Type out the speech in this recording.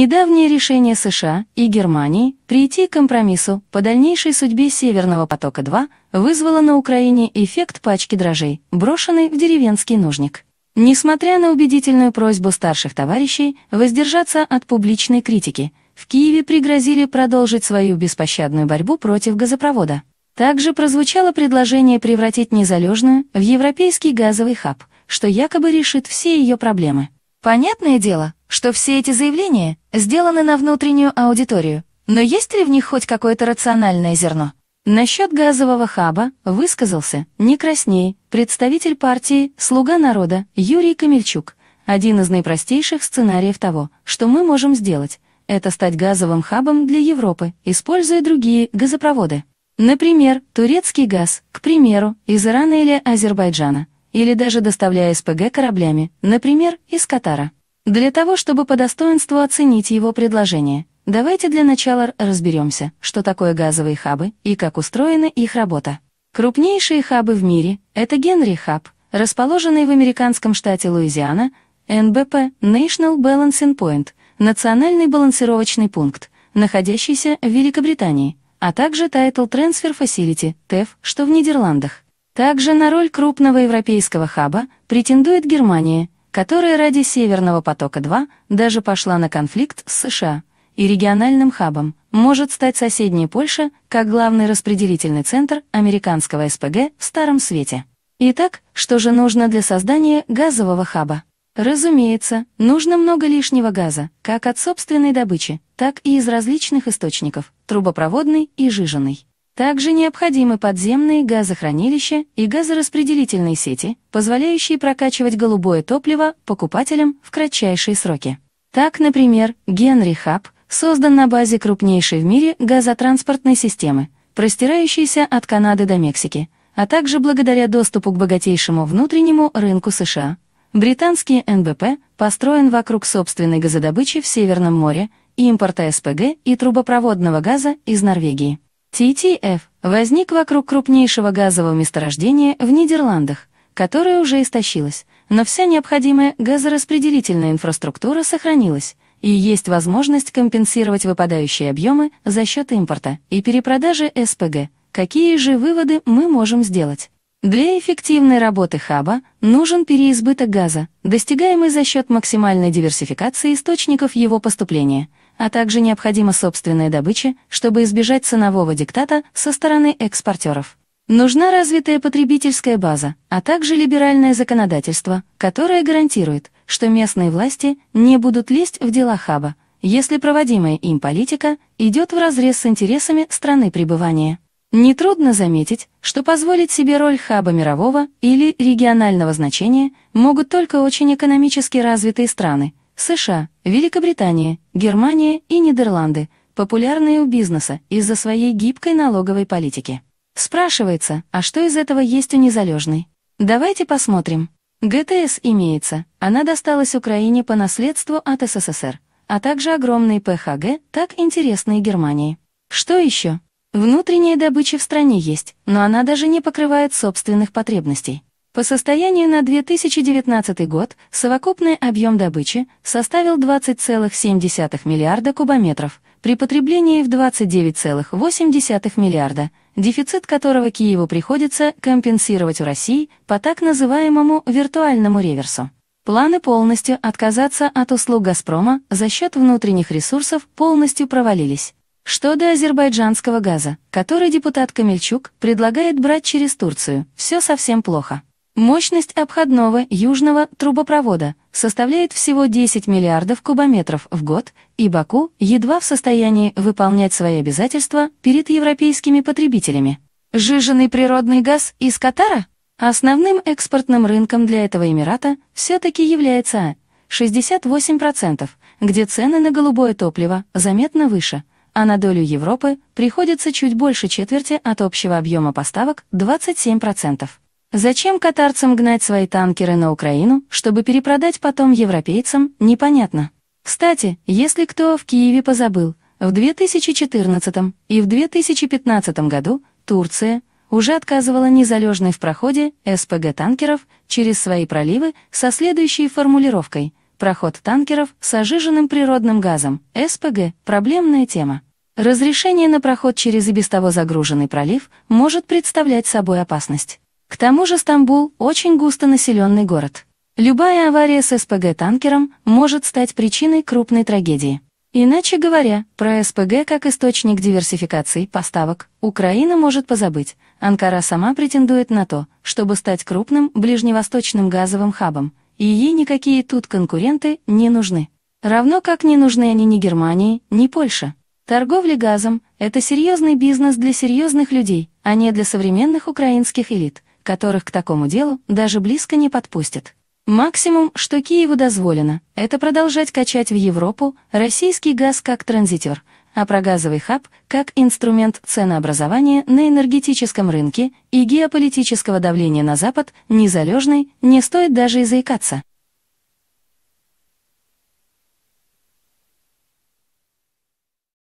Недавнее решение США и Германии прийти к компромиссу по дальнейшей судьбе Северного потока-2 вызвало на Украине эффект пачки дрожжей, брошенной в деревенский нужник. Несмотря на убедительную просьбу старших товарищей воздержаться от публичной критики, в Киеве пригрозили продолжить свою беспощадную борьбу против газопровода. Также прозвучало предложение превратить Незалежную в европейский газовый хаб, что якобы решит все ее проблемы. Понятное дело, что все эти заявления сделаны на внутреннюю аудиторию, но есть ли в них хоть какое-то рациональное зерно? Насчет газового хаба высказался, не красней, представитель партии «Слуга народа» Юрий Камельчук. Один из наипростейших сценариев того, что мы можем сделать, это стать газовым хабом для Европы, используя другие газопроводы. Например, турецкий газ, к примеру, из Ирана или Азербайджана, или даже доставляя СПГ кораблями, например, из Катара. Для того, чтобы по достоинству оценить его предложение, давайте для начала разберемся, что такое газовые хабы и как устроена их работа. Крупнейшие хабы в мире – это Генри Хаб, расположенный в американском штате Луизиана, НБП – National Balancing Point, национальный балансировочный пункт, находящийся в Великобритании, а также Tidal Transfer Facility, ТЭФ, что в Нидерландах. Также на роль крупного европейского хаба претендует Германия, которая ради Северного потока-2 даже пошла на конфликт с США, и региональным хабом может стать соседняя Польша как главный распределительный центр американского СПГ в Старом Свете. Итак, что же нужно для создания газового хаба? Разумеется, нужно много лишнего газа, как от собственной добычи, так и из различных источников, трубопроводный и жиженный. Также необходимы подземные газохранилища и газораспределительные сети, позволяющие прокачивать голубое топливо покупателям в кратчайшие сроки. Так, например, Генри Хаб создан на базе крупнейшей в мире газотранспортной системы, простирающейся от Канады до Мексики, а также благодаря доступу к богатейшему внутреннему рынку США. Британский НБП построен вокруг собственной газодобычи в Северном море, импорта СПГ и трубопроводного газа из Норвегии. TTF возник вокруг крупнейшего газового месторождения в Нидерландах, которое уже истощилось, но вся необходимая газораспределительная инфраструктура сохранилась, и есть возможность компенсировать выпадающие объемы за счет импорта и перепродажи СПГ. Какие же выводы мы можем сделать? Для эффективной работы хаба нужен переизбыток газа, достигаемый за счет максимальной диверсификации источников его поступления, а также необходима собственная добыча, чтобы избежать ценового диктата со стороны экспортеров. Нужна развитая потребительская база, а также либеральное законодательство, которое гарантирует, что местные власти не будут лезть в дела хаба, если проводимая им политика идет вразрез с интересами страны пребывания. Нетрудно заметить, что позволить себе роль хаба мирового или регионального значения могут только очень экономически развитые страны – США, Великобритания, Германия и Нидерланды, популярные у бизнеса из-за своей гибкой налоговой политики. Спрашивается, а что из этого есть у Незалежной? Давайте посмотрим. ГТС имеется, она досталась Украине по наследству от СССР, а также огромные ПХГ, так интересные Германии. Что еще? Внутренняя добыча в стране есть, но она даже не покрывает собственных потребностей. По состоянию на 2019 год совокупный объем добычи составил 20,7 миллиарда кубометров, при потреблении в 29,8 миллиарда, дефицит которого Киеву приходится компенсировать у России по так называемому виртуальному реверсу. Планы полностью отказаться от услуг «Газпрома» за счет внутренних ресурсов полностью провалились. Что до азербайджанского газа, который депутат Камельчук предлагает брать через Турцию, все совсем плохо. Мощность обходного южного трубопровода составляет всего 10 миллиардов кубометров в год, и Баку едва в состоянии выполнять свои обязательства перед европейскими потребителями. Сжиженный природный газ из Катара? Основным экспортным рынком для этого Эмирата все-таки является 68%, где цены на голубое топливо заметно выше, а на долю Европы приходится чуть больше четверти от общего объема поставок 27%. Зачем катарцам гнать свои танкеры на Украину, чтобы перепродать потом европейцам, непонятно. Кстати, если кто в Киеве позабыл, в 2014 и в 2015 году Турция уже отказывала Незалежной в проходе СПГ-танкеров через свои проливы со следующей формулировкой: Проход танкеров с сжиженным природным газом, СПГ, проблемная тема. Разрешение на проход через и без того загруженный пролив может представлять собой опасность. К тому же Стамбул – очень густонаселенный город. Любая авария с СПГ-танкером может стать причиной крупной трагедии. Иначе говоря, про СПГ как источник диверсификации поставок Украина может позабыть. Анкара сама претендует на то, чтобы стать крупным ближневосточным газовым хабом, и ей никакие тут конкуренты не нужны. Равно как не нужны они ни Германии, ни Польше. Торговля газом – это серьезный бизнес для серьезных людей, а не для современных украинских элит, которых к такому делу даже близко не подпустят. Максимум, что Киеву дозволено, это продолжать качать в Европу российский газ как транзитер, а про газовый хаб как инструмент ценообразования на энергетическом рынке и геополитического давления на Запад незалежный не стоит даже и заикаться.